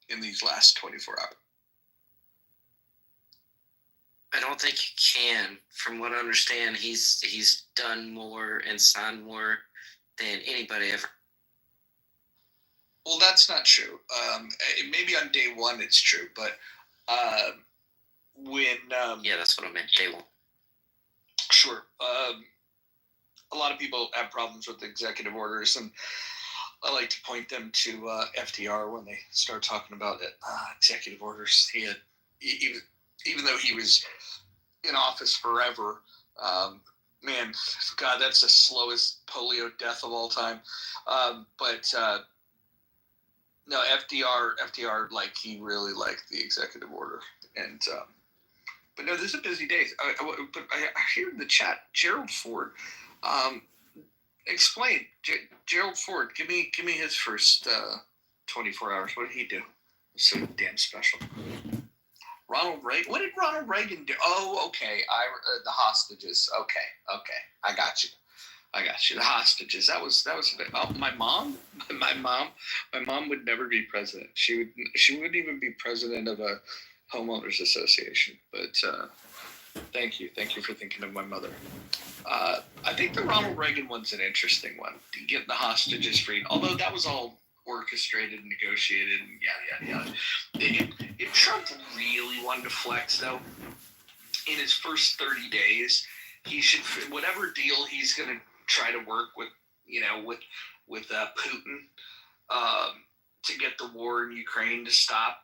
in these last 24 hours? I don't think he can. From what I understand, he's done more and signed more than anybody ever. Well, that's not true. Maybe on day one it's true, but when yeah, that's what I meant. Day one. Sure. A lot of people have problems with executive orders, and I like to point them to FDR when they start talking about it. Executive orders. He had, even though he was in office forever, man, God, that's the slowest polio death of all time. But no, FDR, like, he really liked the executive order, and but no, this is a busy day. But I hear in the chat, Gerald Ford. Explain, Gerald Ford. Give me his first 24 hours. What did he do? It's so damn special. Ronald Reagan. What did Ronald Reagan do? Oh, okay. The hostages. Okay. I got you. The hostages. That was a bit. Oh, my mom would never be president. She wouldn't even be president of a homeowners association. But thank you for thinking of my mother. I think the Ronald Reagan one's an interesting one. Getting the hostages freed, although that was all orchestrated and negotiated and yada. If Trump really wanted to flex, though, in his first 30 days, he should, whatever deal he's going to try to work with, with Putin, to get the war in Ukraine to stop.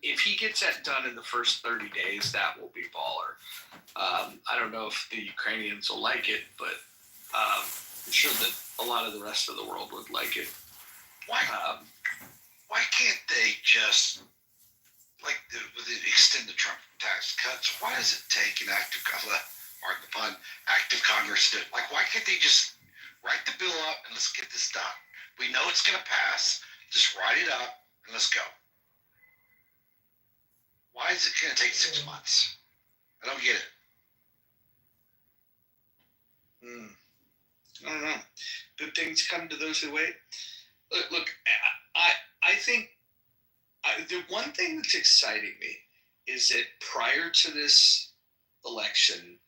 If he gets that done in the first 30 days, that will be baller. I don't know if the Ukrainians will like it, but I'm sure that a lot of the rest of the world would like it. Why can't they just, extend the Trump tax cuts? Why does it take an active Congress to do it? Why can't they just write the bill up and let's get this done? We know it's going to pass. Just write it up and let's go. Why is it going to take 6 months? I don't get it. I don't know. Good things come to those who wait. Look, I think the one thing that's exciting me is that prior to this election,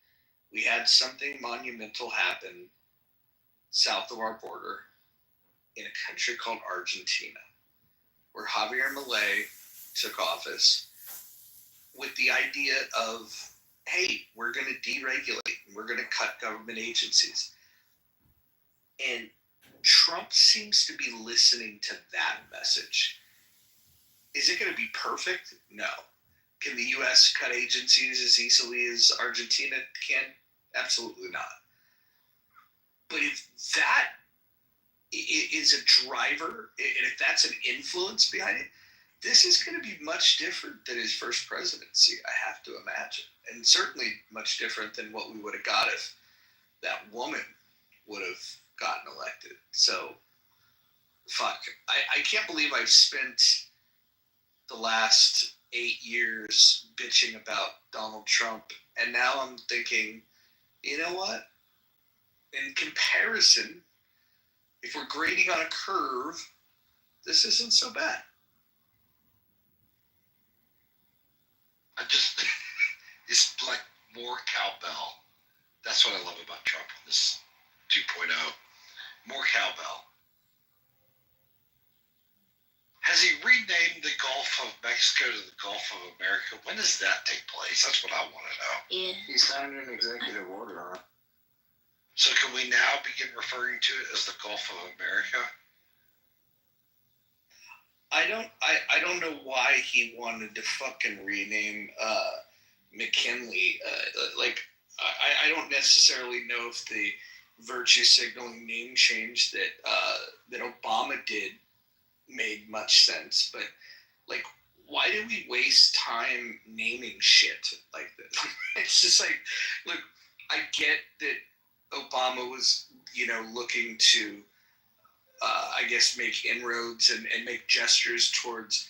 we had something monumental happen south of our border in a country called Argentina, where Javier Milei took office with the idea of, hey, we're going to deregulate, we're going to cut government agencies. And Trump seems to be listening to that message. Is it going to be perfect? No. Can the U.S. cut agencies as easily as Argentina can? Absolutely not. But if that is a driver, and if that's an influence behind it, this is going to be much different than his first presidency, I have to imagine. And certainly much different than what we would have got if that woman would have gotten elected. So, fuck. I can't believe I've spent the last 8 years bitching about Donald Trump, and now I'm thinking, you know what? In comparison, if we're grading on a curve, this isn't so bad. It's like more cowbell. That's what I love about Trump on this 2.0. More cowbell. Has he renamed the Gulf of Mexico to the Gulf of America? When does that take place? That's what I want to know. Yeah. He signed an executive order on it. So can we now begin referring to it as the Gulf of America? I don't know why he wanted to fucking rename McKinley. I don't necessarily know if the virtue signaling name change that Obama did made much sense, but why do we waste time naming shit like this? It's just like, look, I get that Obama was looking to I guess make inroads and make gestures towards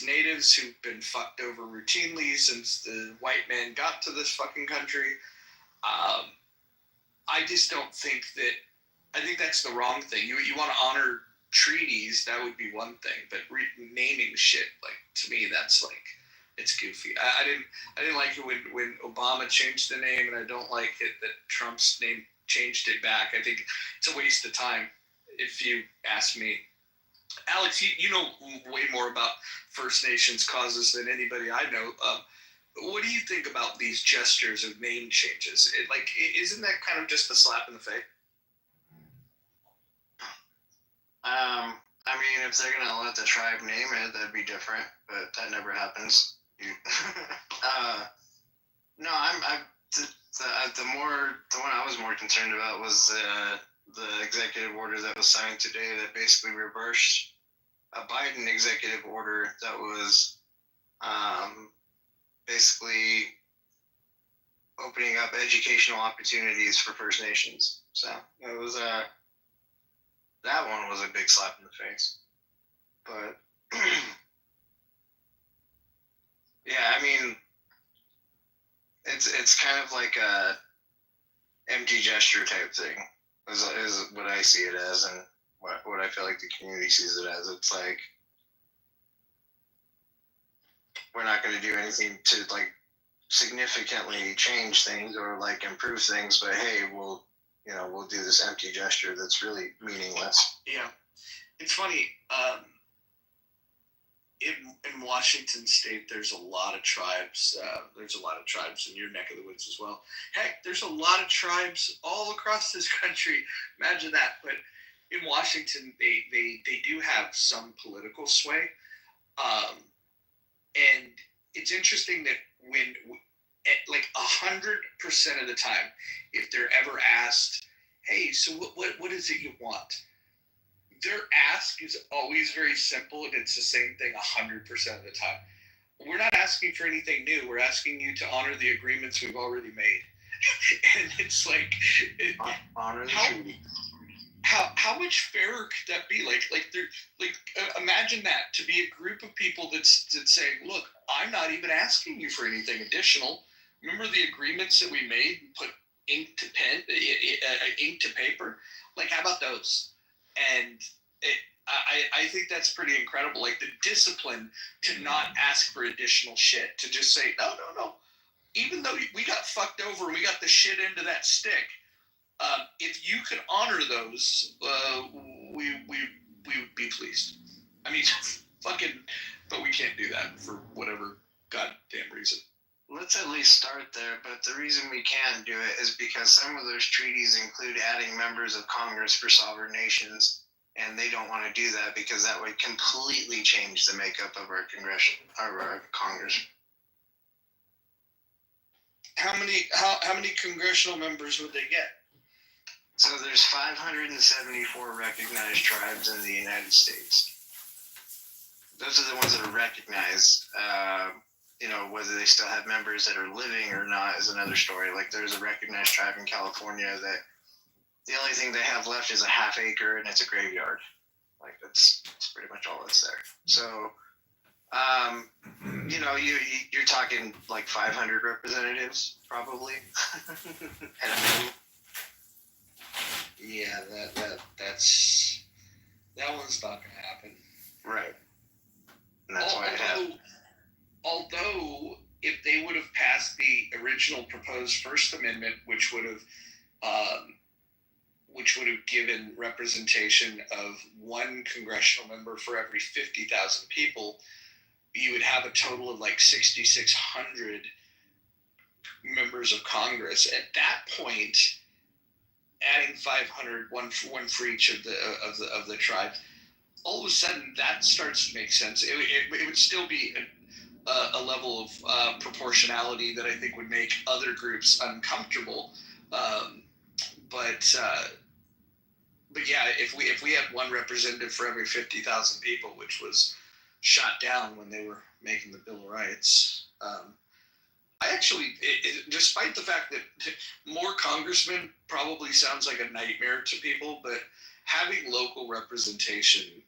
natives who've been fucked over routinely since the white man got to this fucking country. I just don't think that. I think that's the wrong thing. You want to honor treaties, that would be one thing, but naming shit, like, to me, that's like, it's goofy. I didn't like it when Obama changed the name, and I don't like it that Trump's name changed it back. I think it's a waste of time, if you ask me. Alex, you know way more about First Nations causes than anybody I know. What do you think about these gestures of name changes? Isn't that kind of just a slap in the face? I mean, if they're gonna let the tribe name it, that'd be different, but that never happens. No, the one I was more concerned about was the executive order that was signed today that basically reversed a Biden executive order that was basically opening up educational opportunities for First Nations. So it was that one was a big slap in the face. But yeah, I mean, it's kind of like a empty gesture type thing is what I see it as, and what I feel like the community sees it as. It's like, we're not going to do anything to like significantly change things or like improve things, but hey, we'll do this empty gesture that's really meaningless. Yeah, it's funny. In Washington State, there's a lot of tribes. There's a lot of tribes in your neck of the woods as well. Heck, there's a lot of tribes all across this country. Imagine that. But in Washington, they do have some political sway. And it's interesting that when, like 100% of the time, if they're ever asked, hey, so what is it you want? Their ask is always very simple, and it's the same thing 100% of the time. We're not asking for anything new. We're asking you to honor the agreements we've already made. And it's like, honor the treaty. How much fairer could that be? Imagine that, to be a group of people that's saying, look, I'm not even asking you for anything additional. Remember the agreements that we made and put ink to paper? Like, how about those? And I think that's pretty incredible. Like, the discipline to not ask for additional shit, to just say, no. Even though we got fucked over and we got the shit into that stick, if you could honor those, we would be pleased. I mean, but we can't do that for whatever goddamn reason. Let's at least start there, but the reason we can't do it is because some of those treaties include adding members of Congress for sovereign nations, and they don't want to do that because that would completely change the makeup of our Congress. How many congressional members would they get? So there's 574 recognized tribes in the United States. Those are the ones that are recognized. Whether they still have members that are living or not is another story. Like, there's a recognized tribe in California that the only thing they have left is a half acre, and it's a graveyard. Like, that's pretty much all that's there. So, you're talking like 500 representatives, probably. At a minimum. Yeah, that one's not gonna happen. Right. And that's why although if they would have passed the original proposed First Amendment, which would have given representation of one congressional member for every 50,000 people, you would have a total of like 6,600 members of Congress. At that point, adding 500, one for each of the tribe, all of a sudden that starts to make sense. It would still be a level of proportionality that I think would make other groups uncomfortable. But yeah, if we had one representative for every 50,000 people, which was shot down when they were making the Bill of Rights, I actually, despite the fact that more congressmen probably sounds like a nightmare to people, but having local representation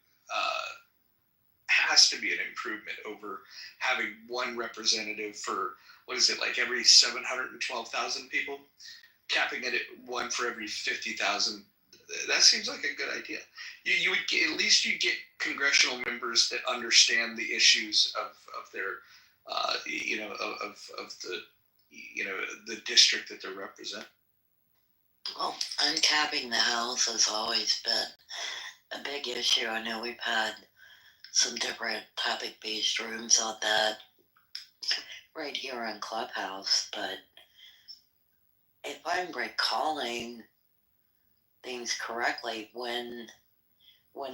has to be an improvement over having one representative for, what is it, like every 712,000 people? Capping it at one for every 50,000 That seems like a good idea. You would get, at least you get congressional members that understand the issues of their, of the, the district that they represent. Well, uncapping the House has always been a big issue. I know we've had some different topic-based rooms on that right here on Clubhouse, but if I'm recalling things correctly, when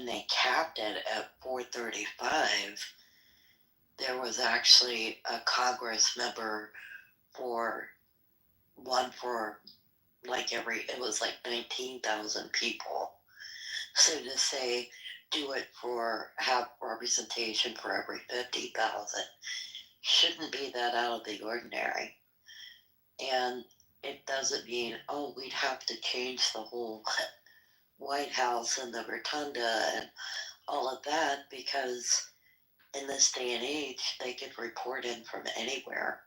they capped it at 435, there was actually a Congress member for it was like 19,000 people. So to say, have representation for every 50,000 shouldn't be that out of the ordinary. And it doesn't mean, we'd have to change the whole White House and the rotunda and all of that, because in this day and age, they could report in from anywhere.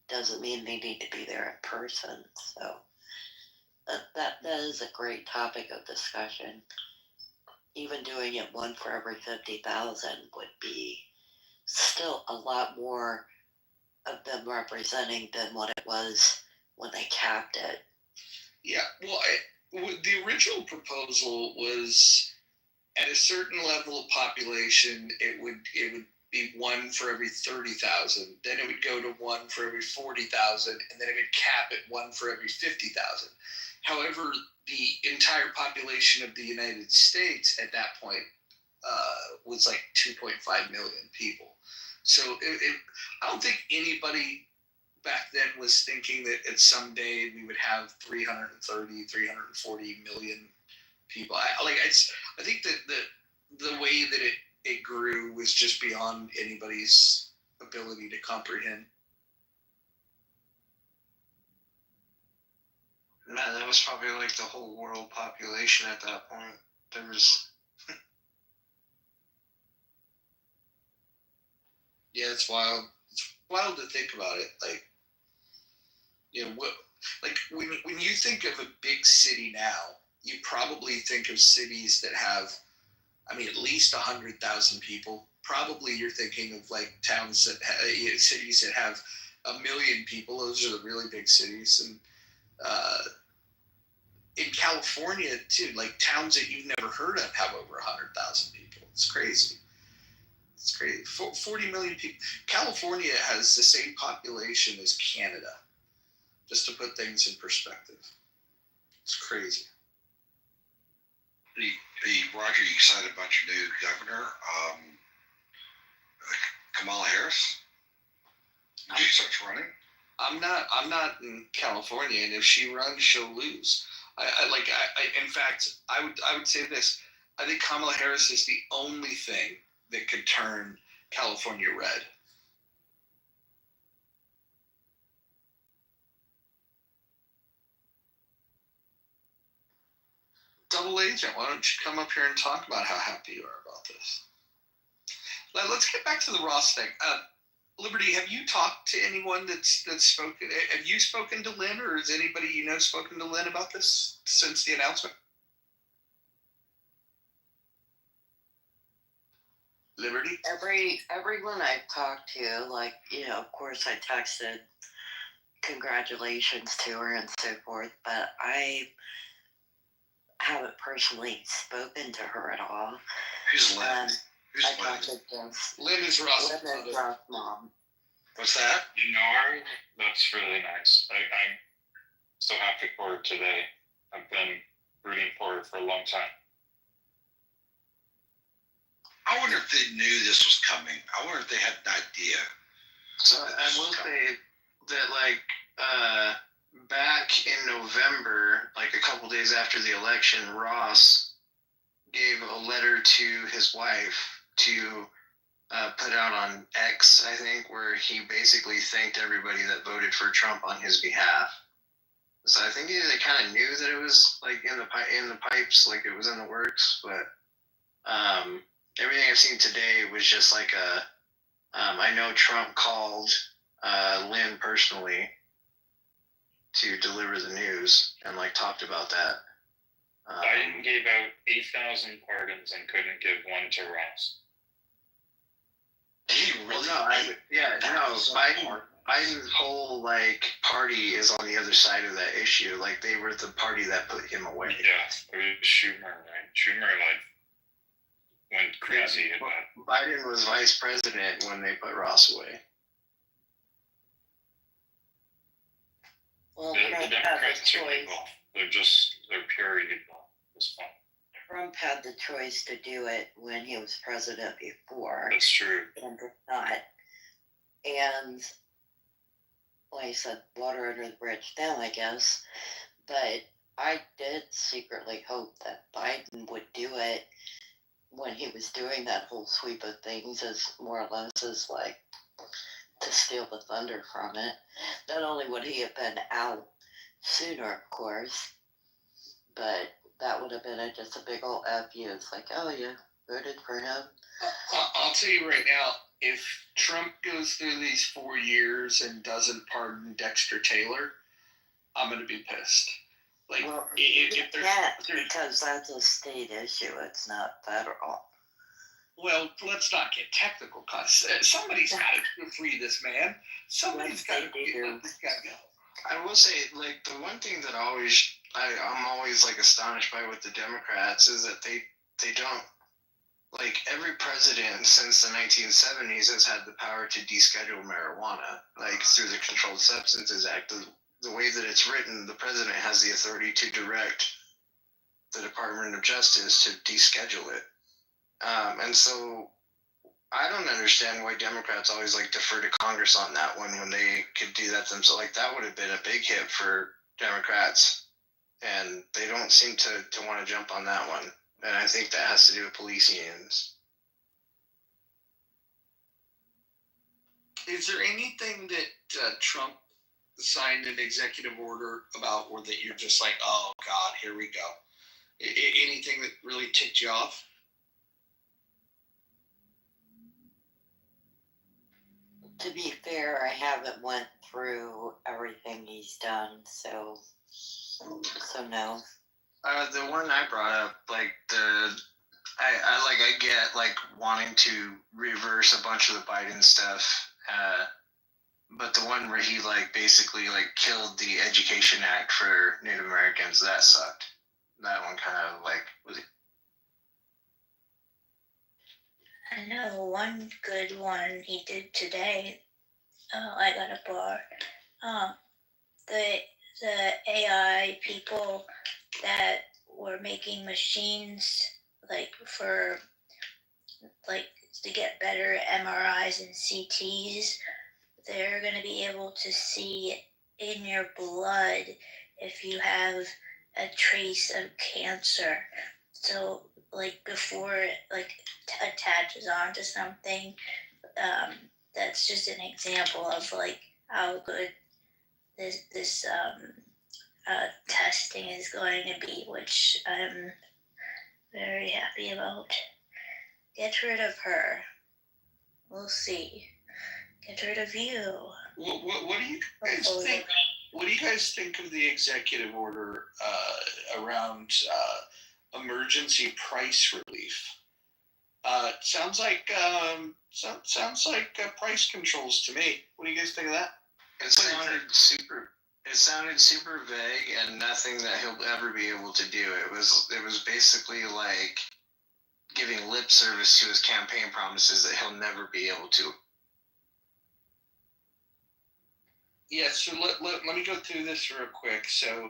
Doesn't mean they need to be there in person. So that is a great topic of discussion. Even doing it one for every 50,000 would be still a lot more of them representing than what it was when they capped it. Yeah, well, the original proposal was at a certain level of population, it would be one for every 30,000. Then it would go to one for every 40,000, and then it would cap at one for every 50,000. However, the entire population of the United States at that point was like 2.5 million people. So I don't think anybody back then was thinking that at some day we would have 330, 340 million people. I think that the way that it grew was just beyond anybody's ability to comprehend. Man, that was probably like the whole world population at that point. There was. Yeah, it's wild. It's wild to think about it. Like, when you think of a big city now, you probably think of cities that have, at least 100,000 people. Probably you're thinking of like towns that cities that have 1 million people. Those are the really big cities, and in California too, like towns that you've never heard of have over 100,000 people. It's crazy. It's crazy. 40 million people. California has the same population as Canada, just to put things in perspective. It's crazy. Roger, you excited about your new governor, Kamala Harris? Did she start running? I'm not in California, and if she runs, she'll lose. In fact, I would say this. I think Kamala Harris is the only thing that could turn California red. Double agent, why don't you come up here and talk about how happy you are about this? Let's get back to the Ross thing. Liberty, have you talked to anyone that's spoken? Have you spoken to Lynn, or has anybody you know spoken to Lynn about this since the announcement? Liberty? Everyone I've talked to, of course I texted congratulations to her and so forth, but I haven't personally spoken to her at all. Who's Lynn? I talked to Jess. Lynn is Ross' mom. What's that? You know her? That's really nice. I'm so happy for her today. I've been rooting for her for a long time. I wonder if they knew this was coming. I wonder if they had an idea. So I will say that, back in November, like a couple days after the election, Ross gave a letter to his wife to put out on X, I think, where he basically thanked everybody that voted for Trump on his behalf. So I think they kind of knew that it was like in the pipes, like it was in the works. But everything I've seen today was just like I know Trump called Lynn personally to deliver the news and like talked about that. Biden gave out 8,000 pardons and couldn't give one to Ross. Did he Well, really? Biden's whole like party is on the other side of that issue. Like they were the party that put him away. Yeah, it was Schumer, right? Schumer like went crazy about. Biden was vice president when they put Ross away. Well, The Trump had the Democrats are choice. evil. They're pure evil. It's fun. Trump had the choice to do it when he was president before, That's true. and did not. And like I said, water under the bridge now, I guess. But I did secretly hope that Biden would do it when he was doing that whole sweep of things, as more or less as like to steal the thunder from it. Not only would he have been out sooner, of course, but that would have been just a big old F you. It's like, oh yeah, voted for him. I'll tell you right now, if Trump goes through these 4 years and doesn't pardon Dexter Taylor, I'm going to be pissed. Like, Well, if there's because that's a state issue. It's not federal. well, let's not get technical, cause somebody's got to free this man. Somebody's got to let this guy go. I will say, like, the one thing that I'm always like astonished by with the Democrats is that they don't, like, every president since the 1970s has had the power to deschedule marijuana, like through the Controlled Substances Act. The way that it's written, the president has the authority to direct the Department of Justice to deschedule it. And so I don't understand why Democrats always like defer to Congress on that one when they could do that themselves. Like that would have been a big hit for Democrats, and they don't seem to want to jump on that one. And I think that has to do with police unions. Is there anything that Trump signed an executive order about, or that you're just like, oh God, here we go? Anything that really ticked you off? To be fair, I haven't went through everything he's done, so no. The one I brought up, like I get like wanting to reverse a bunch of the Biden stuff, but the one where he like basically like killed the Education Act for Native Americans, that sucked. That one kind of like was. I know one good one he did today. I got a bar. The AI people that were making machines like for like to get better MRIs and CTs. They're going to be able to see in your blood if you have a trace of cancer. So like before it like attaches onto something, that's just an example of like how good this testing is going to be, which I'm very happy about. Get rid of her. We'll see. Get rid of you. What do you guys think? What do you guys think of the executive order around emergency price relief? Sounds like price controls to me. What do you guys think of that? It sounded super vague and nothing that he'll ever be able to do. It was basically like giving lip service to his campaign promises that he'll never be able to. Yeah, so let me go through this real quick. So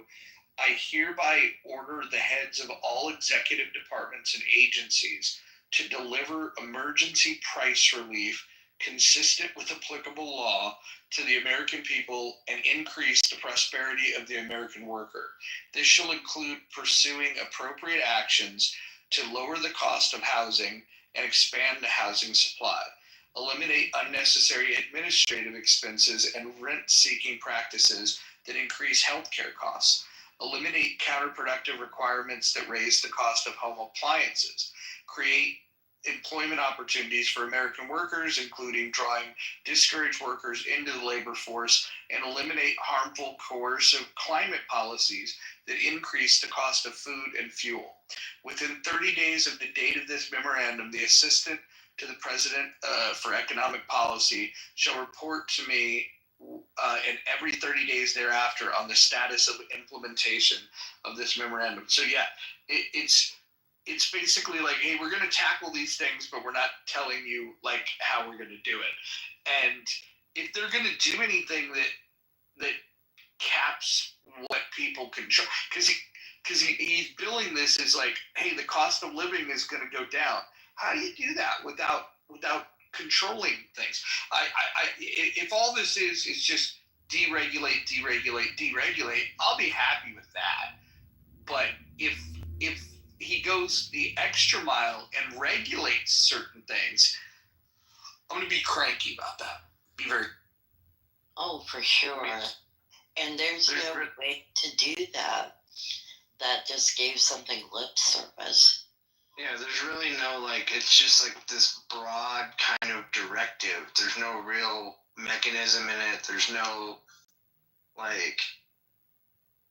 I hereby order the heads of all executive departments and agencies to deliver emergency price relief consistent with applicable law to the American people and increase the prosperity of the American worker. This shall include pursuing appropriate actions to lower the cost of housing and expand the housing supply, eliminate unnecessary administrative expenses and rent-seeking practices that increase healthcare costs, eliminate counterproductive requirements that raise the cost of home appliances, create employment opportunities for American workers, including drawing discouraged workers into the labor force, and eliminate harmful coercive climate policies that increase the cost of food and fuel. Within 30 days of the date of this memorandum, the assistant to the president for economic policy shall report to me and every 30 days thereafter on the status of implementation of this memorandum. So yeah, it's basically like, hey, we're going to tackle these things, but we're not telling you like how we're going to do it. And if they're going to do anything that caps what people can show, because he's billing this as like, hey, the cost of living is going to go down. How do you do that without controlling things? If all this is just deregulate, I'll be happy with that. But if he goes the extra mile and regulates certain things, I'm going to be cranky about that. Be very. Oh, for sure. And there's no way to do that. That just gave something lip service. Yeah, there's really no, like, it's just like this broad kind of directive. There's no real mechanism in it. There's no, like,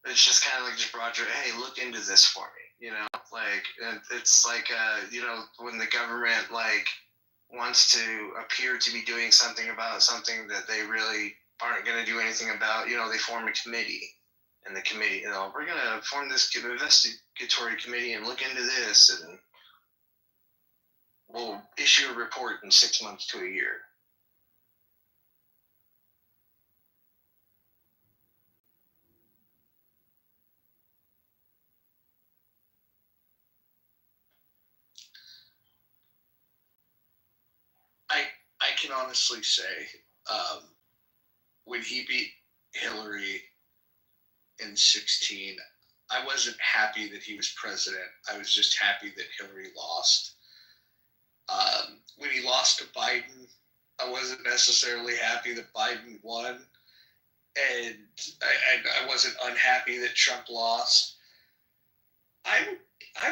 it's just kind of like just broad, hey, look into this for me, you know? Like, it's like, you know, when the government, like, wants to appear to be doing something about something that they really aren't going to do anything about, you know, they form a committee. And the committee, you know, we're going to form this investigatory committee and look into this, and we'll issue a report in 6 months to a year. I can honestly say, when he beat Hillary in 2016, I wasn't happy that he was president. I was just happy that Hillary lost. When he lost to Biden, I wasn't necessarily happy that Biden won. And I wasn't unhappy that Trump lost. I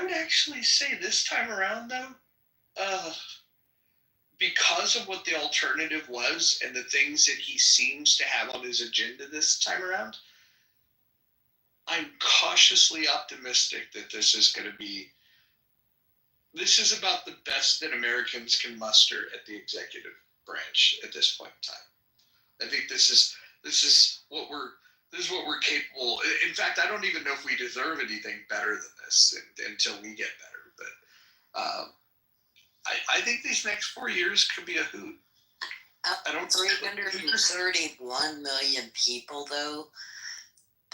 would actually say this time around, though, because of what the alternative was and the things that he seems to have on his agenda this time around, I'm cautiously optimistic that this is about the best that Americans can muster at the executive branch at this point in time. I think this is what we're capable. In fact, I don't even know if we deserve anything better than this until we get better. But I think these next 4 years could be a hoot. I don't 331 million people, though.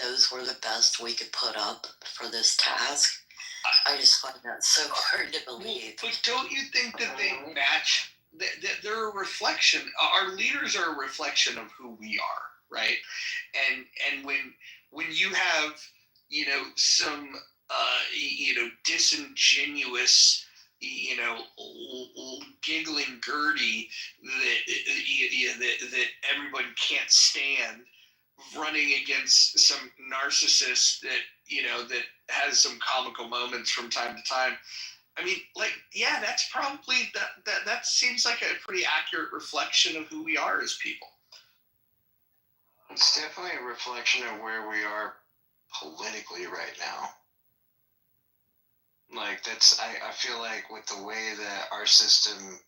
Those were the best we could put up for this task. I just find that so hard to believe. But don't you think that they match? They're a reflection. Our leaders are a reflection of who we are, right? And when you have, you know, some disingenuous, you know, giggling Gertie that everybody can't stand, running against some narcissist that, you know, that has some comical moments from time to time. I mean, like, yeah, that's probably that seems like a pretty accurate reflection of who we are as people. It's definitely a reflection of where we are politically right now. Like, that's, I feel like with the way that our system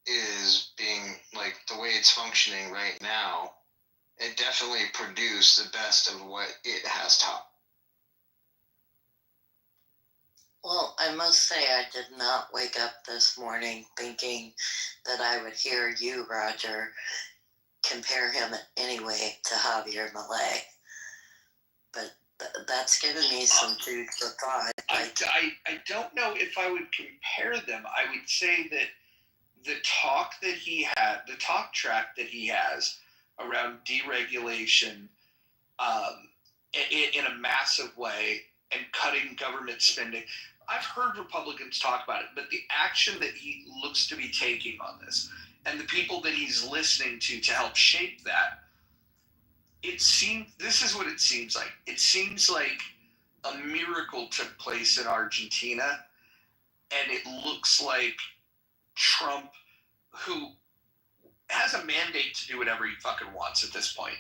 is being, like, the way it's functioning right now, it definitely produced the best of what it has taught. Well, I must say I did not wake up this morning thinking that I would hear you, Roger, compare him in any way to Javier Milei. But that's given me some food for thought. I don't know if I would compare them. I would say that the talk track that he has around deregulation in a massive way and cutting government spending. I've heard Republicans talk about it, but the action that he looks to be taking on this and the people that he's listening to help shape that, this is what it seems like. It seems like a miracle took place in Argentina, and it looks like Trump, who has a mandate to do whatever he fucking wants at this point,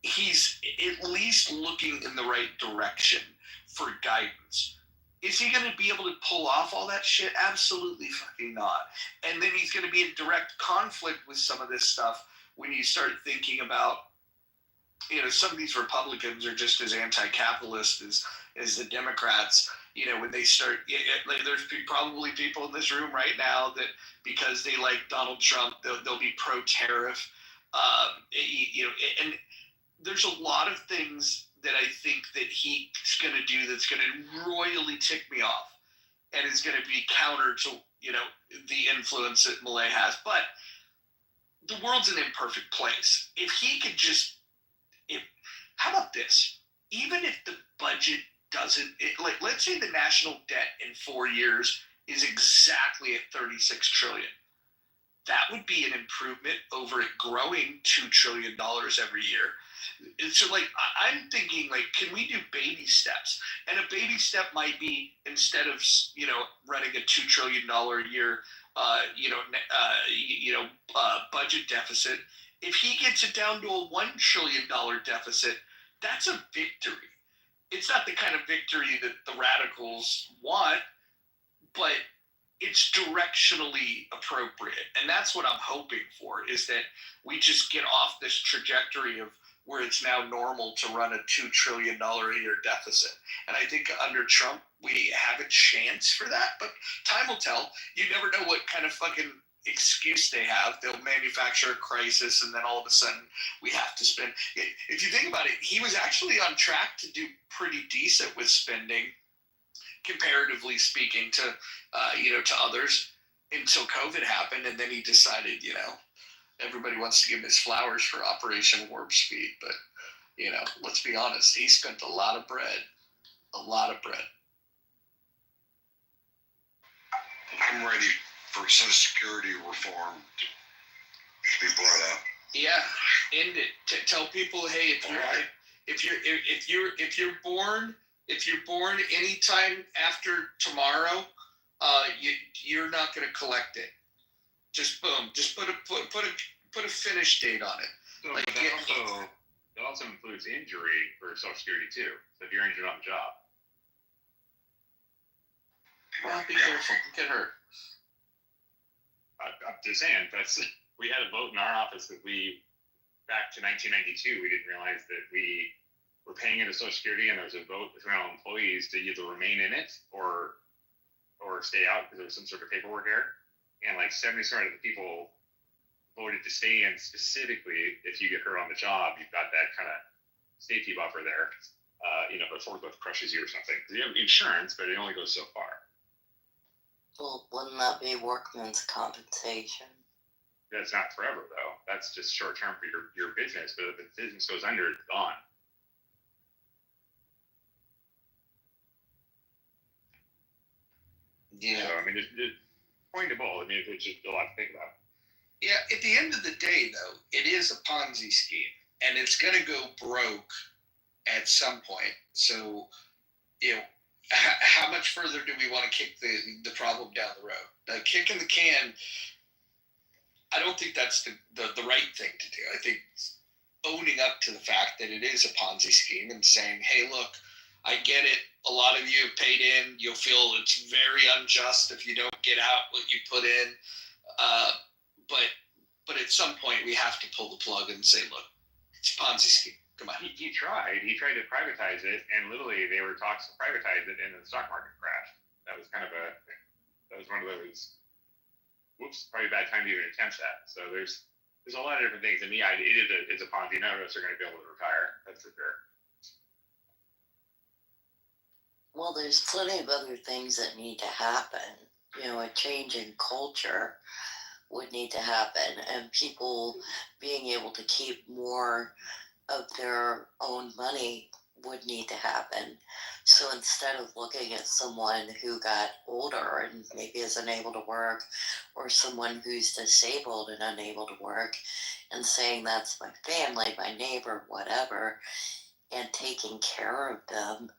he's at least looking in the right direction for guidance. Is he going to be able to pull off all that shit? Absolutely fucking not. And then he's going to be in direct conflict with some of this stuff when you start thinking about, some of these Republicans are just as anti-capitalist as the Democrats. When they start, like, there's probably people in this room right now that because they like Donald Trump, they'll be pro-tariff. And there's a lot of things that I think that he's going to do that's going to royally tick me off, and is going to be counter to the influence that Milei has. But the world's an imperfect place. If he could just, how about this? Even if the budget doesn't, let's say the national debt in 4 years is exactly at 36 trillion. That would be an improvement over it growing $2 trillion every year. So, I'm thinking, can we do baby steps? And a baby step might be, instead of, running a $2 trillion a year, budget deficit, if he gets it down to a $1 trillion deficit, that's a victory. It's not the kind of victory that the radicals want, but it's directionally appropriate. And that's what I'm hoping for, is that we just get off this trajectory of where it's now normal to run a $2 trillion a year deficit. And I think under Trump, we have a chance for that, but time will tell. You never know what kind of fucking excuse they have. They'll manufacture a crisis, and then all of a sudden we have to spend. If you think about it, he was actually on track to do pretty decent with spending, comparatively speaking, to others, until COVID happened, and then he decided, everybody wants to give him his flowers for Operation Warp Speed, but let's be honest, he spent a lot of bread. I'm ready for Social Security reform to be brought up. Yeah, end it. Tell people, hey, if you're born anytime after tomorrow, you're not going to collect it. Just boom. Just put a finish date on it. So, but that also includes injury for Social Security too. So if you're injured on the job. Well, be careful. Get hurt. I'm just saying, we had a vote in our office that back to 1992, we didn't realize that we were paying into Social Security, and there was a vote between all employees to either remain in it or stay out because there was some sort of paperwork error. And 70% of the people voted to stay in, specifically if you get hurt on the job, you've got that kind of safety buffer there. If a forklift crushes you or something. You have insurance, but it only goes so far. Well, wouldn't that be workman's compensation? That's not forever, though. That's just short term for your business. But if the business goes under, it's gone. Yeah. So, it's pointable. It's just a lot to think about. Yeah, at the end of the day, though, it is a Ponzi scheme, and it's going to go broke at some point. So, how much further do we want to kick the problem down the road? Kicking the can, I don't think that's the right thing to do. I think owning up to the fact that it is a Ponzi scheme and saying, hey, look, I get it. A lot of you have paid in. You'll feel it's very unjust if you don't get out what you put in. But at some point, we have to pull the plug and say, look, it's a Ponzi scheme. Come on. He tried. He tried to privatize it, and literally they were talks to privatize it, and the stock market crashed. That was one of those. Whoops, probably a bad time to even attempt that. So there's a lot of different things. And it's a Ponzi. None of us are going to be able to retire. That's for sure. Well, there's plenty of other things that need to happen. A change in culture would need to happen, and people being able to keep more of their own money would need to happen. So instead of looking at someone who got older and maybe is unable to work, or someone who's disabled and unable to work, and saying that's my family, my neighbor, whatever, and taking care of them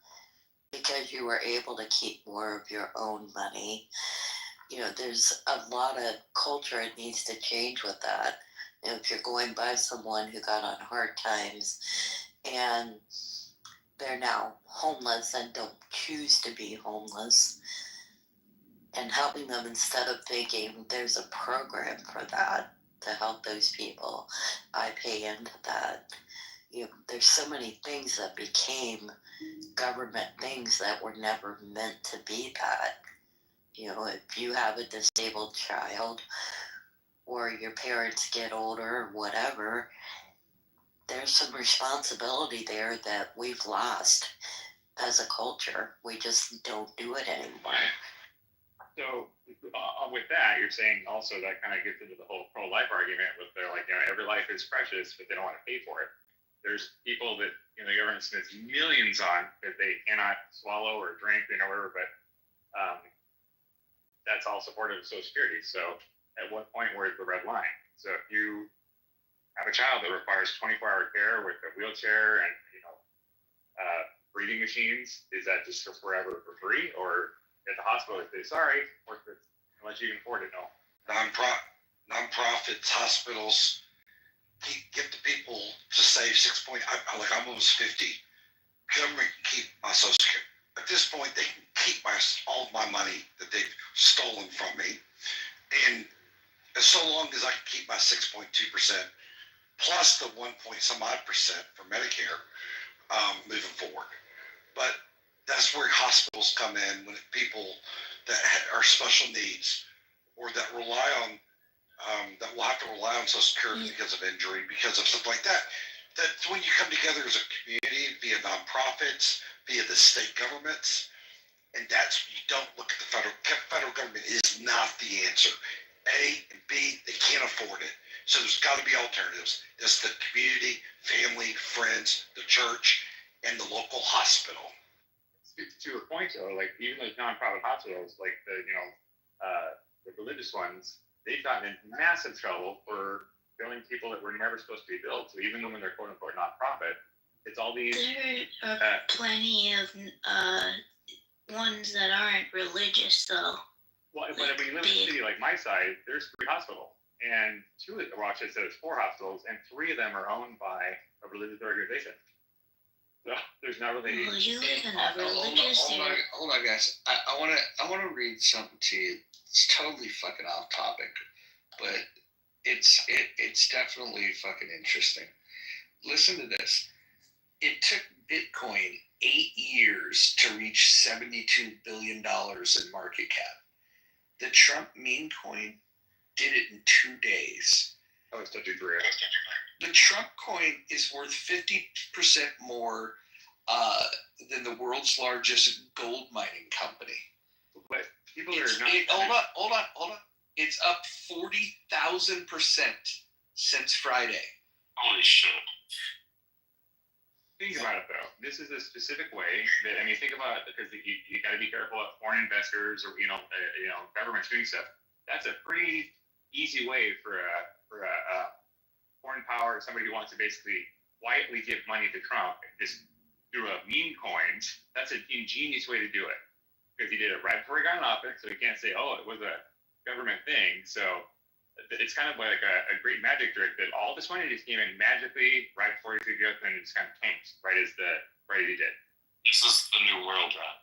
because you were able to keep more of your own money, there's a lot of culture that needs to change with that. If you're going by someone who got on hard times and they're now homeless and don't choose to be homeless, and helping them instead of thinking there's a program for that to help those people, I pay into that. There's so many things that became government things that were never meant to be that. If you have a disabled child or your parents get older or whatever, there's some responsibility there that we've lost as a culture. We just don't do it anymore. So with that, you're saying also that kind of gets into the whole pro-life argument with they're like, every life is precious, but they don't want to pay for it. There's people that the government spends millions on that they cannot swallow or drink, whatever, but that's all supported with Social Security. So at what point where's the red line? So if you have a child that requires 24-hour care with a wheelchair and breathing machines, is that just for forever for free? Or at the hospital, if they sorry, unless you can afford it, no. Nonprofits, hospitals, give the people to save I'm almost 50. Government can keep my Social Security. At this point, they can keep all of my money that they've stolen from me, and so long as I can keep my 6.2% plus the 1 point some odd percent for Medicare, moving forward. But that's where hospitals come in when people that are special needs or that rely on that will have to rely on Social Security because of injury, because of stuff like that. That's when you come together as a community via nonprofits, via the state governments, and you don't look at the federal government is not the answer. A and B, they can't afford it. So there's got to be alternatives. That's the community, family, friends, the church, and the local hospital. To a point though, like even those nonprofit hospitals, like the religious ones, they've gotten in massive trouble for billing people that were never supposed to be billed. So even when they're quote unquote nonprofit, it's all these. There are plenty of ones that aren't religious though. Well, but when you live in a city like my side, there's 3 hospitals, and 2 of Rochester there's 4 hospitals, and 3 of them are owned by a religious organization. So there's not really. Well, you live in a religious area. Hold on, guys. I wanna read something to you. It's totally fucking off topic, but it's definitely fucking interesting. Listen to this. It took Bitcoin 8 years to reach $72 billion in market cap. The Trump meme coin did it in 2 days. Oh, it's such a great. The Trump coin is worth 50% more than the world's largest gold mining company. But people are not. Hold on. It's up 40,000% since Friday. Holy shit. Think about it though. This is a specific way that think about it, because you got to be careful of foreign investors or governments doing stuff. That's a pretty easy way for a foreign power, somebody who wants to basically quietly give money to Trump just through a meme coins. That's an ingenious way to do it, because he did it right before he got in office, so he can't say, oh, it was a government thing. So it's kind of like a great magic trick that all this money just came in magically right before he took it, and it just kind of tanked right as he did. This is the new world, right?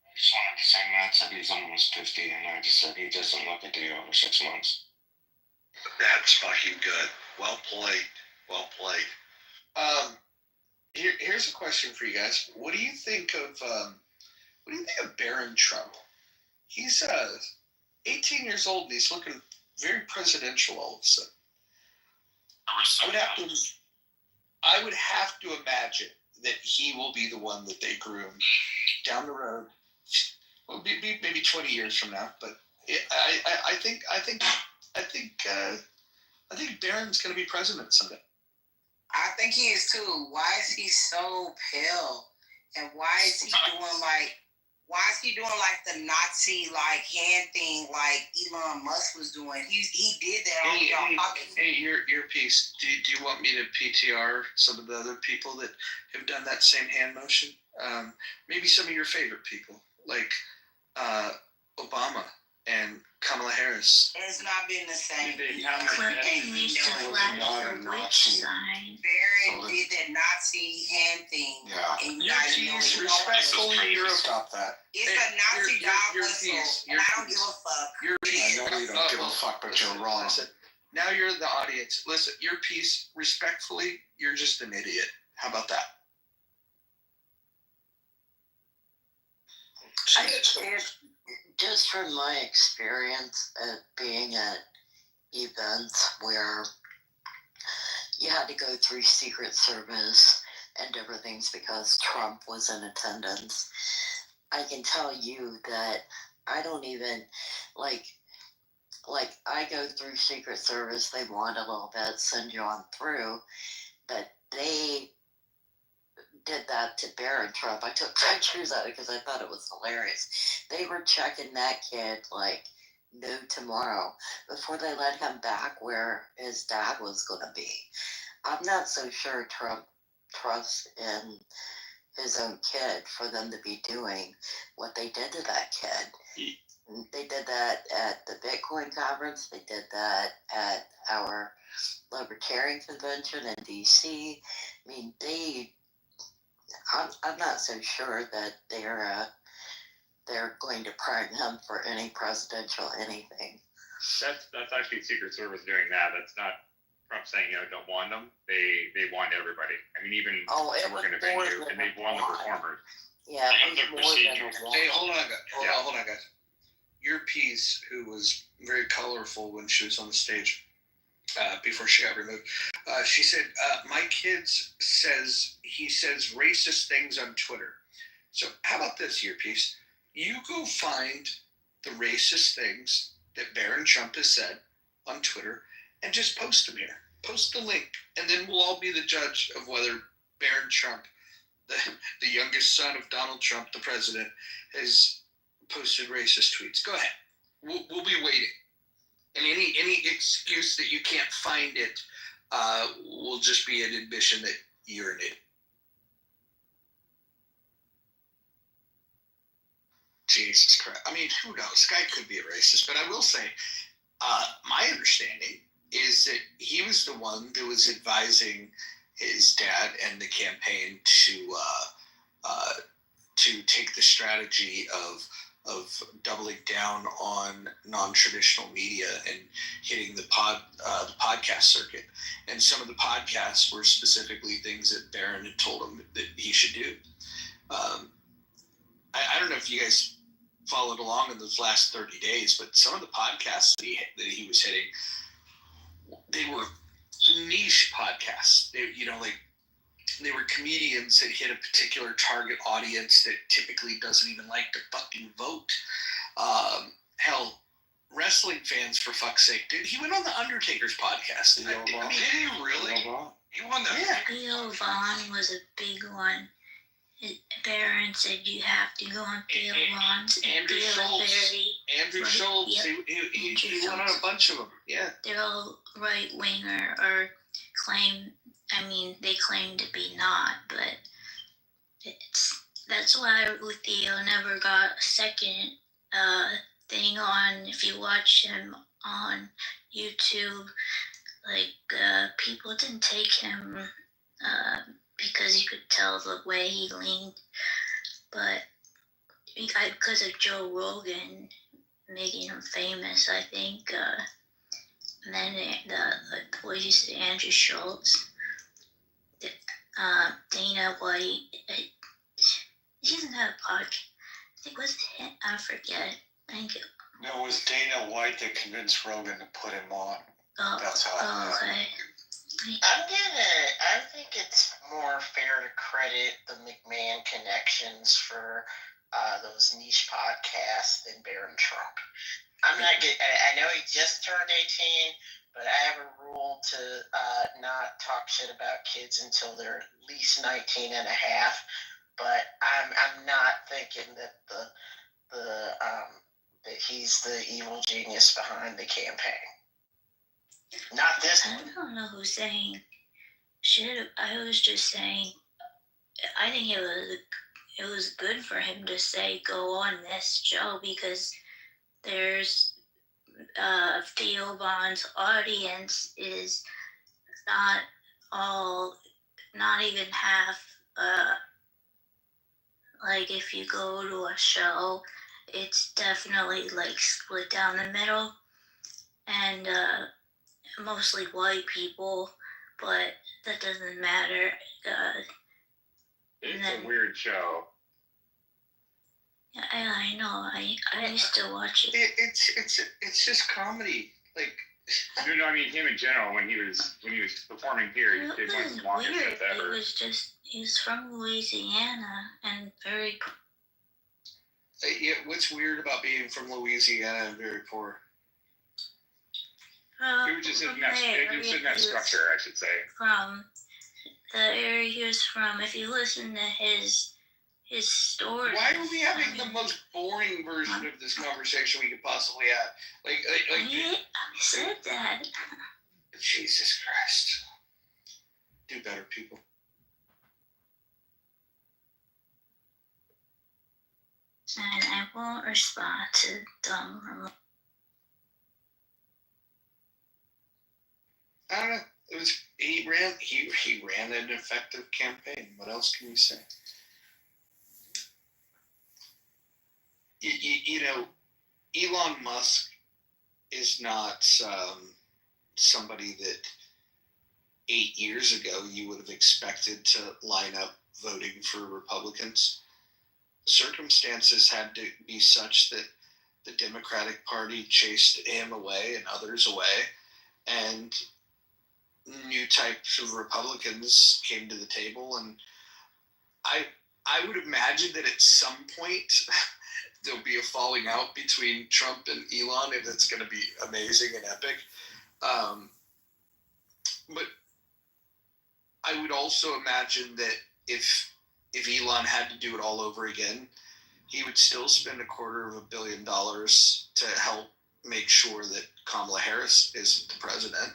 I just wanted to say Matt said he's almost 50, and I just said he doesn't look a day over 6 months. That's fucking good. Well played. Here's a question for you guys. What do you think of Barron Trump? He's 18 years old and he's looking very presidential all of a sudden. I would have to imagine that he will be the one that they groom down the road. Well, maybe 20 years from now, but I think Barron's going to be president someday. I think he is too. Why is he so pale? And why is he doing like the Nazi hand thing like Elon Musk was doing? He did that. Hey, your piece. Do you want me to PTR some of the other people that have done that same hand motion? Maybe some of your favorite people, like Obama and Kamala Harris. It's not been the same. Clinton used to flash the witch sign. Barron did that Nazi hand thing. Yeah. And you Your guys know piece, it. respectfully, you're Stop that. It's a Nazi dog your whistle, piece, and I don't give a fuck. Your piece. I know you don't give a fuck, but you're wrong. Listen, now you're the audience. Listen, your piece, respectfully, you're just an idiot. How about that? Just from my experience at being at events where you had to go through Secret Service and different things because Trump was in attendance, I can tell you that I don't even like I go through Secret Service, they want a little bit, send you on through, but they did that to Barron Trump. I took pictures of it because I thought it was hilarious. They were checking that kid like no tomorrow before they let him back where his dad was going to be. I'm not so sure Trump trusts in his own kid for them to be doing what they did to that kid. They did that at the Bitcoin conference. They did that at our Libertarian convention in DC. I mean, I'm not so sure that they're going to pardon him for any presidential anything. That's actually Secret Service doing that. That's not Trump saying don't want them. They want everybody. I mean, even the working venue, and they've won the performers. Yeah, They have it their was more than procedures. a Hey, want. hold on, guys. Your piece, who was very colorful when she was on the stage before she got removed, she said, "My kids he says racist things on Twitter." So how about this, your piece? You go find the racist things that Barron Trump has said on Twitter and just post them here. Post the link, and then we'll all be the judge of whether Barron Trump, the youngest son of Donald Trump, the president, has posted racist tweets. Go ahead. We'll be waiting. And any excuse that you can't find it will just be an admission that you're an idiot. Jesus Christ. I mean, who knows? Guy could be a racist, but I will say, my understanding is that he was the one that was advising his dad and the campaign to take the strategy of doubling down on non-traditional media and hitting the podcast circuit. And some of the podcasts were specifically things that Barron had told him that he should do. I don't know if you guys followed along in those last 30 days, but some of the podcasts that he was hitting, they were niche podcasts. They were comedians that hit a particular target audience that typically doesn't even like to fucking vote. Hell, wrestling fans, for fuck's sake, dude. He went on the Undertaker's podcast. Did he really? He won that. Yeah. Theo Vaughn was a big one. Barron said you have to go on Theo Vaughn's. Andrew Schultz. Yep. He went on a bunch of them. Yeah. They're all right winger or they claim to be not, but that's why Theo never got a second thing on. If you watch him on YouTube, people didn't take him because you could tell the way he leaned, but because of Joe Rogan making him famous, I think. And then what you say, Andrew Schultz, Dana White. He doesn't have a podcast. I think I forget. Thank you. No, it was Dana White that convinced Rogan to put him on. That's how I know. Okay. I think it's more fair to credit the McMahon connections for those niche podcasts than Barron Trump. I know he just turned 18, but I have a rule to not talk shit about kids until they're at least 19 and a half. But I'm not thinking that that he's the evil genius behind the campaign. Not this one. I don't know who's saying shit. I was just saying, I think it was good for him to say go on this show because there's Theo Vaughn's audience is not even half. Like if you go to a show, it's definitely like split down the middle, and mostly white people, but that doesn't matter. It's a weird show. I know. I used to watch it. It's just comedy. Like, No, I mean him in general. When he was performing here, he did one of the longest Weird. shows ever. He's from Louisiana and very. yeah, what's weird about being from Louisiana and very poor? He was just in that structure, I should say. From the area he was from. If you listen to his story. Why are we having the most boring version of this conversation we could possibly have? I said that. Jesus Christ. Do better, people. And I won't respond to dumb remarks. I don't know. He ran an effective campaign. What else can you say? You know, Elon Musk is not somebody that 8 years ago you would have expected to line up voting for Republicans. Circumstances had to be such that the Democratic Party chased him away and others away, and new types of Republicans came to the table. And I would imagine that at some point there'll be a falling out between Trump and Elon, and it's going to be amazing and epic. But I would also imagine that if Elon had to do it all over again, he would still spend $250 million to help make sure that Kamala Harris isn't the president.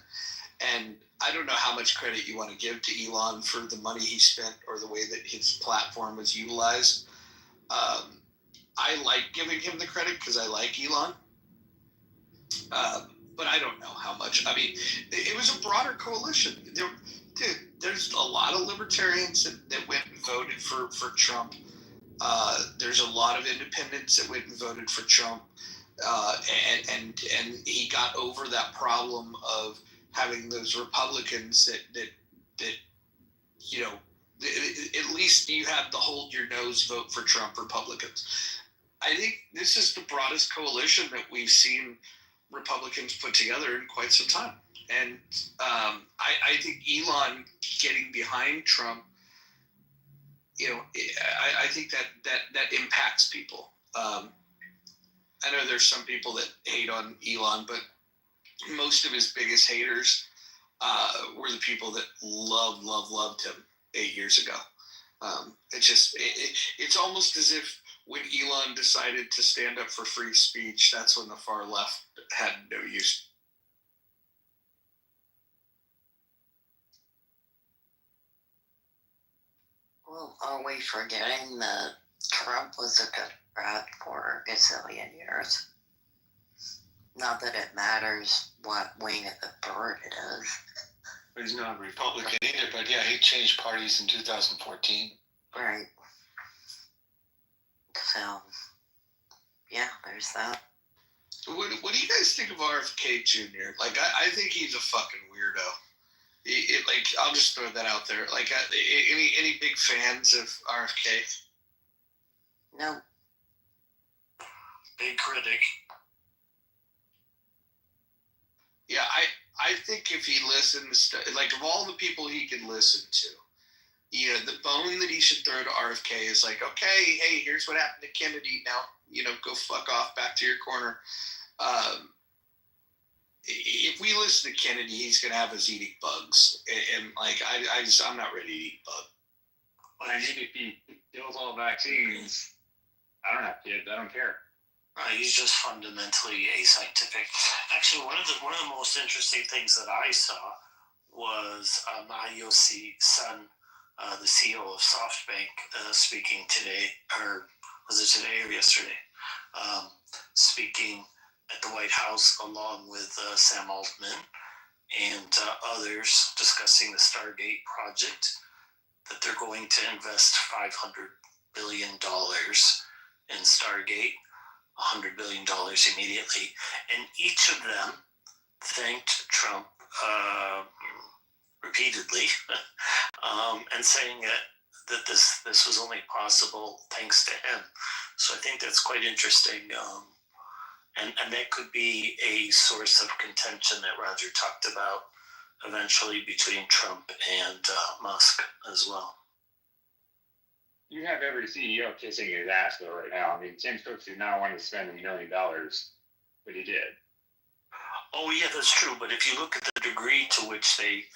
And I don't know how much credit you want to give to Elon for the money he spent or the way that his platform was utilized. I like giving him the credit because I like Elon. But I don't know how much. I mean, it was a broader coalition. There's a lot of libertarians that went and voted for Trump. There's a lot of independents that went and voted for Trump. And he got over that problem of having those Republicans that you know, at least you have the hold your nose vote for Trump Republicans. I think this is the broadest coalition that we've seen Republicans put together in quite some time. And I think Elon getting behind Trump, you know, I think that impacts people. I know there's some people that hate on Elon, but most of his biggest haters were the people that loved him 8 years ago. It's almost as if when Elon decided to stand up for free speech, that's when the far left had no use. Well, are we forgetting that Trump was a Democrat for a gazillion years? Not that it matters what wing of the bird it is. But he's not a Republican either, but yeah, he changed parties in 2014. Right. So, yeah, there's that. What do you guys think of RFK Jr.? Like, I think he's a fucking weirdo. Like, I'll just throw that out there. Like, any big fans of RFK? No. Big critic. Yeah, I think if he listens to, like, of all the people he could listen to, you know, the bone that he should throw to RFK is like, okay, hey, here's what happened to Kennedy. Now, you know, go fuck off back to your corner. If we listen to Kennedy, he's going to have us eating bugs. And like, I'm not ready to eat bug. I mean, if he kills all vaccines, I don't have kids. I don't care. He's just fundamentally ascientific. Actually, one of the most interesting things that I saw was Mayosi Son, the CEO of SoftBank, speaking today, or was it today or yesterday? Speaking at the White House, along with Sam Altman and others, discussing the Stargate project, that they're going to invest $500 billion in Stargate, $100 billion immediately. And each of them thanked Trump repeatedly and saying that this was only possible thanks to him. So I think that's quite interesting. And that could be a source of contention that Roger talked about eventually between Trump and Musk as well. You have every CEO kissing his ass though right now. I mean, Tim Cook did not want to spend $1 million, but he did. Oh yeah, that's true. But if you look at the degree to which they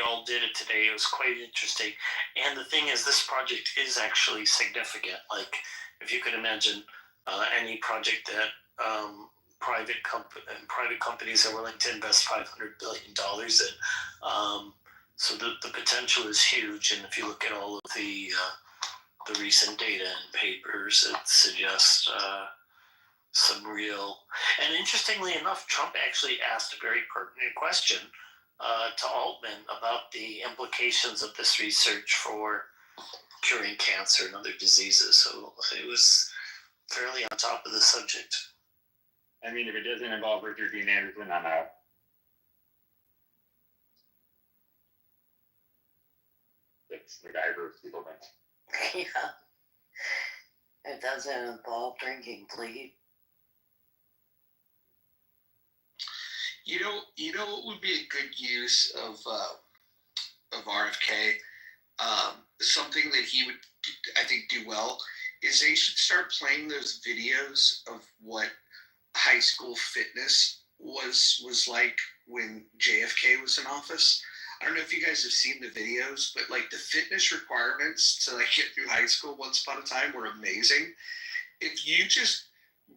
all did it today, it was quite interesting. And the thing is, this project is actually significant. Like, if you could imagine any project that private companies are willing to invest $500 billion in. So the potential is huge. And if you look at all of the recent data and papers, it suggests some real. And interestingly enough, Trump actually asked a very pertinent question to Altman about the implications of this research for curing cancer and other diseases. So it was fairly on top of the subject. I mean, if it doesn't involve Richard Dean Anderson, I'm out. It's the guy who people think. Yeah. It doesn't involve drinking, please. You know what would be a good use of RFK? Something that he would, I think, do well is they should start playing those videos of what high school fitness was like when JFK was in office. I don't know if you guys have seen the videos, but like the fitness requirements to like get through high school once upon a time were amazing. If you just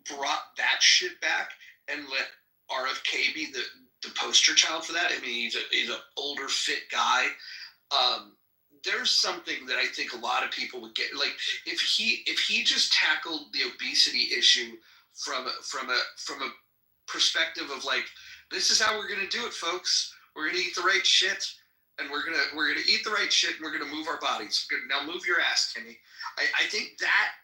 brought that shit back and let RFK be the poster child for that. I mean, he's an older, fit guy. There's something that I think a lot of people would get. Like if he just tackled the obesity issue from a perspective of like, this is how we're gonna do it, folks. We're gonna eat the right shit, and we're gonna eat the right shit, and we're gonna move our bodies. Now move your ass, Timmy. I think that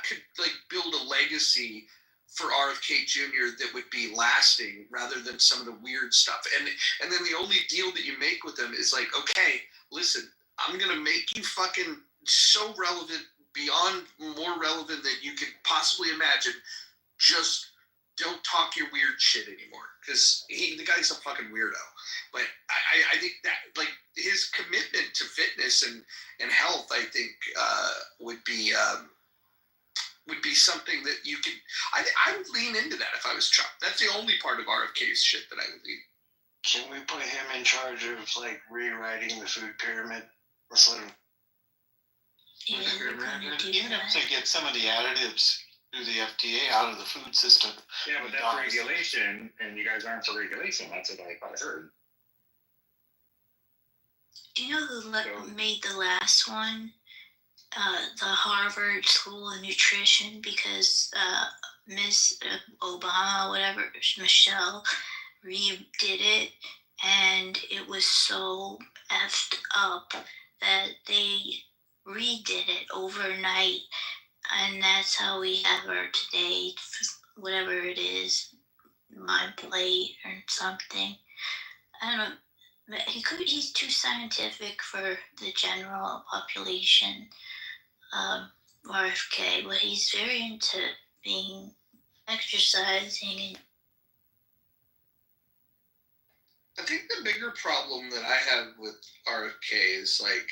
could like build a legacy for RFK Jr. that would be lasting rather than some of the weird stuff. And then the only deal that you make with them is like, okay, listen, I'm going to make you fucking so relevant, beyond more relevant than you could possibly imagine. Just don't talk your weird shit anymore. Because the guy's a fucking weirdo. But I think that like his commitment to fitness and health, I think would be something that you could. I would lean into that if I was Trump. That's the only part of RFK's shit that I would lean. Can we put him in charge of like rewriting the food pyramid? Let's let him. Yeah, they're gonna do Even that. if they get some of the additives through the FDA out of the food system. Yeah, but that's regulation, and you guys aren't for regulation. That's what I heard. Do you know who made the last one? The Harvard School of Nutrition, because Miss Obama, whatever, Michelle, redid it, and it was so effed up that they redid it overnight, and that's how we have her today, whatever it is, mind plate or something. I don't know. He's too scientific for the general population. RFK, but he's very into being exercising. And I think the bigger problem that I have with RFK is like,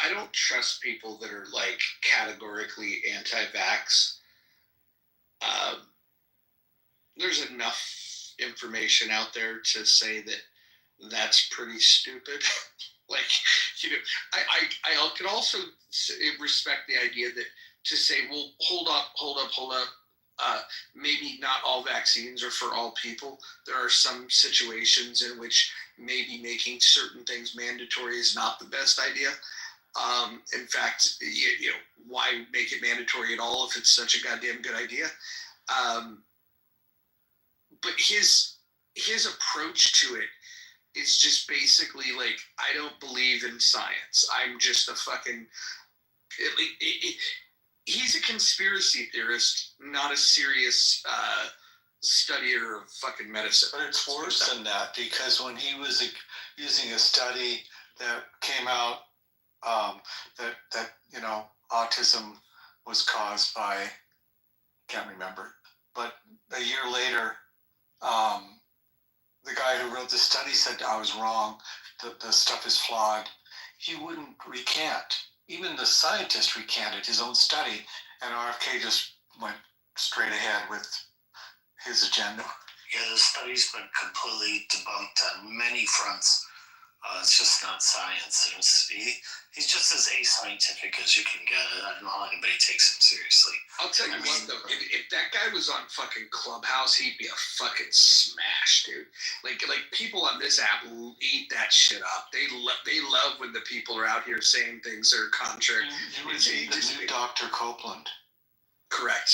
I don't trust people that are like categorically anti-vax. There's enough information out there to say that that's pretty stupid. Like, you know, I could also respect the idea that to say, well, hold up. Maybe not all vaccines are for all people. There are some situations in which maybe making certain things mandatory is not the best idea. In fact, you know, why make it mandatory at all if it's such a goddamn good idea? But his approach to it is just basically like, I don't believe in science. I'm just a fucking. He's a conspiracy theorist, not a serious studier of fucking medicine. But it's worse than that, because when he was using a study that came out that you know, autism was caused by, can't remember, but a year later, the guy who wrote the study said I was wrong. The stuff is flawed. He wouldn't recant. Even the scientist recanted his own study, and RFK just went straight ahead with his agenda. Yeah, the study's been completely debunked on many fronts. It's just not science. He's just as ascientific as you can get. I don't know how anybody takes him seriously. I'll tell you what, though, if that guy was on fucking Clubhouse, he'd be a fucking smash, dude. Like people on this app eat that shit up. They love when the people are out here saying things that are contrary. You would see the new Dr. Copeland. Correct.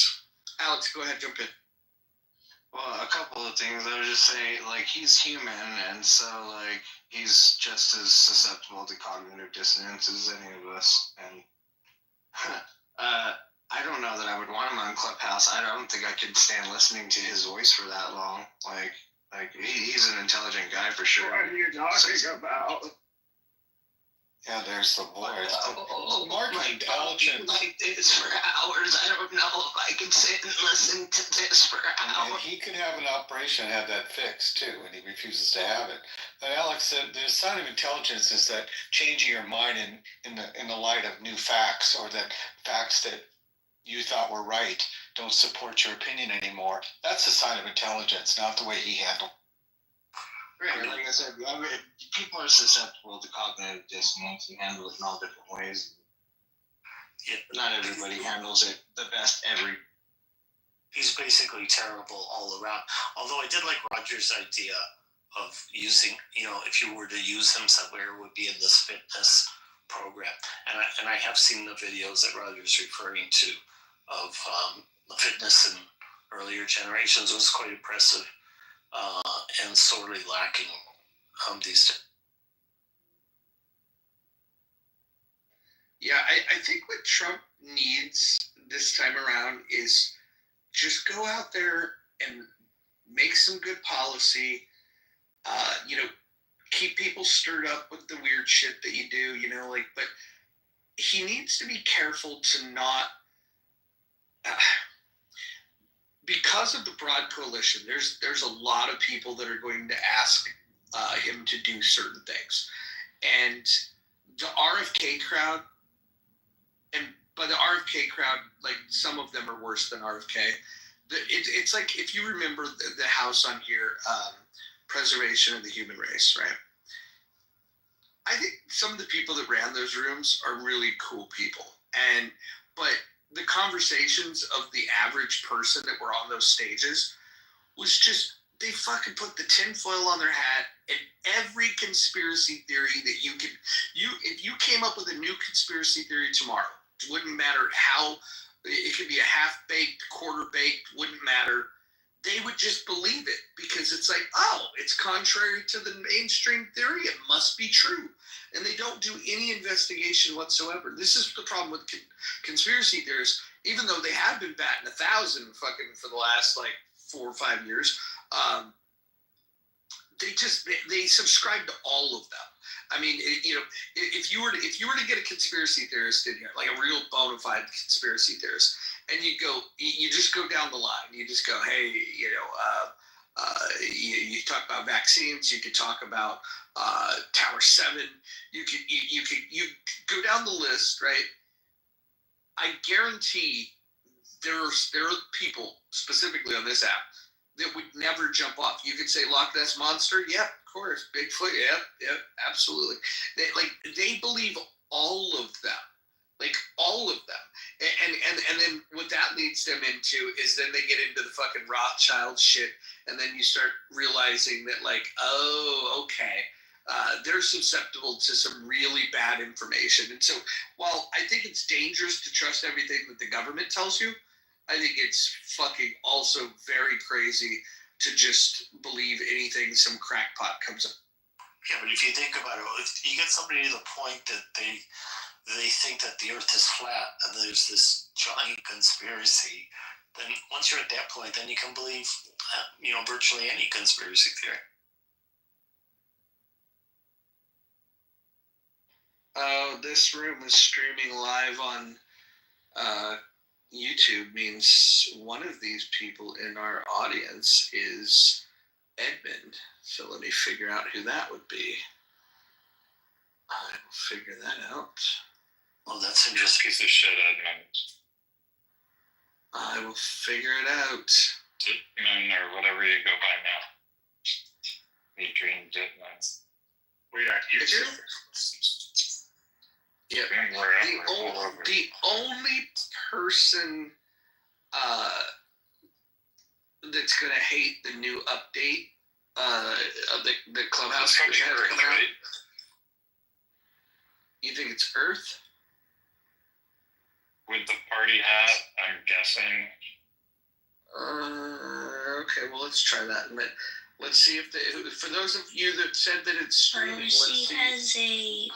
Alex, go ahead, jump in. Well, a couple of things. I was just saying, like, he's human, and so, like, he's just as susceptible to cognitive dissonance as any of us. And I don't know that I would want him on Clubhouse. I don't think I could stand listening to his voice for that long. Like he's an intelligent guy for sure. What are you talking about? Yeah, there's the voice. Mark, intelligent. Like this for hours. I don't know if I can sit and listen to this for hours. And he could have an operation and have that fixed too, and he refuses to have it. But Alex, the sign of intelligence is that changing your mind in the light of new facts, or that facts that you thought were right don't support your opinion anymore. That's a sign of intelligence, not the way he handled. Right, like I said, people are susceptible to cognitive dissonance and handle it in all different ways. Yeah. Not everybody handles it the best He's basically terrible all around. Although I did like Roger's idea of using, you know, if you were to use him somewhere, it would be in this fitness program. And I have seen the videos that Roger's referring to of the fitness in earlier generations. It was quite impressive. And sorely lacking these days. Yeah, I think what Trump needs this time around is just go out there and make some good policy. You know, keep people stirred up with the weird shit that you do, you know, like, but he needs to be careful to not, because of the broad coalition, there's a lot of people that are going to ask him to do certain things. And the RFK crowd, and by the RFK crowd, like, some of them are worse than RFK. It's like, if you remember the house on here, Preservation of the Human Race, right? I think some of the people that ran those rooms are really cool people. But the conversations of the average person that were on those stages was just, they fucking put the tinfoil on their hat, and every conspiracy theory that if you came up with a new conspiracy theory tomorrow, it wouldn't matter how, it could be a half-baked, quarter-baked, wouldn't matter. They would just believe it, because it's like, oh, it's contrary to the mainstream theory, it must be true. And they don't do any investigation whatsoever. This is the problem with conspiracy theorists. Even though they have been batting 1,000 fucking for the last like 4 or 5 years, they subscribe to all of them. I mean, you know, if you were to get a conspiracy theorist in here, like a real bona fide conspiracy theorist, and you just go down the line, you just go, hey, you know, you talk about vaccines, you could talk about Tower 7, you go down the list, right? I guarantee there are people specifically on this app that would never jump off. You could say Loch Ness Monster, yep, of course. Bigfoot, yep, absolutely. They believe all of them. Like, all of them. And then what that leads them into is then they get into the fucking Rothschild shit, and then you start realizing that, like, oh, okay, they're susceptible to some really bad information. And so while I think it's dangerous to trust everything that the government tells you, I think it's fucking also very crazy to just believe anything some crackpot comes up. Yeah, but if you think about it, if you get somebody to the point that they think that the earth is flat and there's this giant conspiracy, then once you're at that point, then you can believe, virtually any conspiracy theory. This room is streaming live on YouTube, means one of these people in our audience is Edmund. So let me figure out who that would be. I will figure that out. Well, that's Just interesting. piece of shit, Edmund. I will figure it out. Ditman or whatever you go by now. Adrian Ditman. Wait, on YouTube? Yeah. Wherever. The only person that's gonna hate the new update of the clubhouse It's probably that has Earth, come out. right? You think it's Earth? With the party hat, I'm guessing. Okay, well let's try that. Let's see if for those of you that said that it's streaming, let's She see. has a